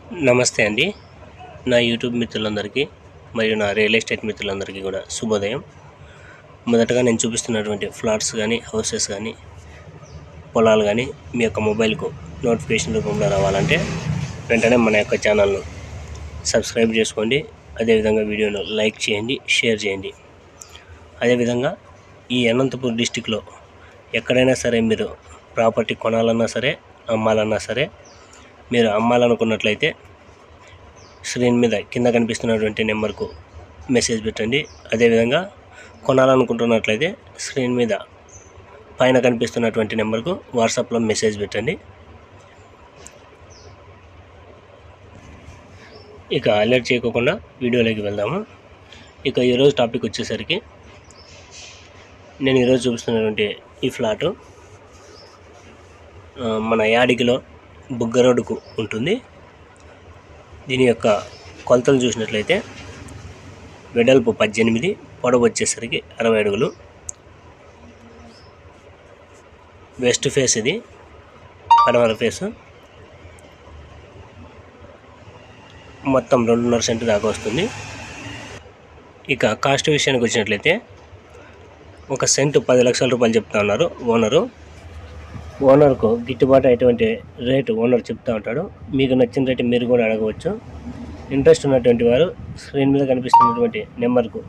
నమస్తే అండి. నా యూట్యూబ్ మిత్రులందరికీ మరియు నా రియల్ ఎస్టేట్ మిత్రులందరికీ కూడా శుభోదయం. మొదటగా నేను చూపిస్తున్నటువంటి ఫ్లాట్స్ కానీ, హౌసెస్ కానీ, పొలాలు కానీ మీ యొక్క మొబైల్కు నోటిఫికేషన్ రూపంలో రావాలంటే వెంటనే మన యొక్క ఛానల్ను సబ్స్క్రైబ్ చేసుకోండి. అదేవిధంగా వీడియోను లైక్ చేయండి, షేర్ చేయండి. అదేవిధంగా ఈ అనంతపూర్ డిస్టిక్లో ఎక్కడైనా సరే మీరు ప్రాపర్టీ కొనాలన్నా సరే, అమ్మాలన్నా సరే, మీరు అమ్మాలనుకున్నట్లయితే స్క్రీన్ మీద కింద కనిపిస్తున్నటువంటి నెంబర్కు మెసేజ్ పెట్టండి. అదేవిధంగా కొనాలనుకుంటున్నట్లయితే స్క్రీన్ మీద పైన కనిపిస్తున్నటువంటి నెంబర్కు వాట్సాప్లో మెసేజ్ పెట్టండి. ఇక అలర్ట్ చేయకుండా వీడియోలోకి వెళ్దాము. ఇక ఈరోజు టాపిక్ వచ్చేసరికి నేను ఈరోజు చూపిస్తున్నటువంటి ఈ ఫ్లాటు మన యాడికిలో బుగ్గ రోడ్డుకు ఉంటుంది. దీని యొక్క కొలతలు చూసినట్లయితే వెడల్పు 18, పొడవు వచ్చేసరికి 60 అడుగులు. వెస్ట్ ఫేస్ ఇది, పడమర ఫేసు. మొత్తం 2.5 సెంటు దాకా వస్తుంది. ఇక కాస్ట్ విషయానికి వచ్చినట్లయితే ఒక సెంటు 10 లక్షల రూపాయలు చెప్తా ఉన్నారు ఓనరు. ఓనర్కు గిట్టుబాటు అయ్యేటువంటి రేటు ఓనర్ చెప్తూ ఉంటాడు. మీకు నచ్చిన రేటు మీరు కూడా అడగవచ్చు. ఇంట్రెస్ట్ ఉన్నటువంటి వారు స్క్రీన్ మీద కనిపిస్తున్నటువంటి నెంబర్కు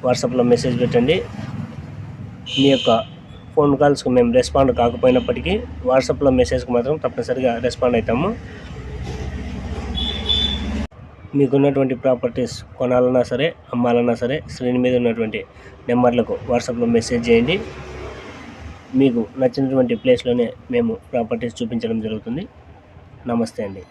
వాట్సాప్లో మెసేజ్ పెట్టండి. మీ యొక్క ఫోన్ కాల్స్కు మేము రెస్పాండ్ కాకపోయినప్పటికీ వాట్సాప్లో మెసేజ్కి మాత్రం తప్పనిసరిగా రెస్పాండ్ అవుతాము. మీకున్నటువంటి ప్రాపర్టీస్ కొనాలన్నా సరే, అమ్మాలన్నా సరే స్క్రీన్ మీద ఉన్నటువంటి నెంబర్లకు వాట్సాప్లో మెసేజ్ చేయండి. మీకు నచ్చినటువంటి ప్లేస్లోనే మేము ప్రాపర్టీస్ చూపించడం జరుగుతుంది. నమస్తే అండి.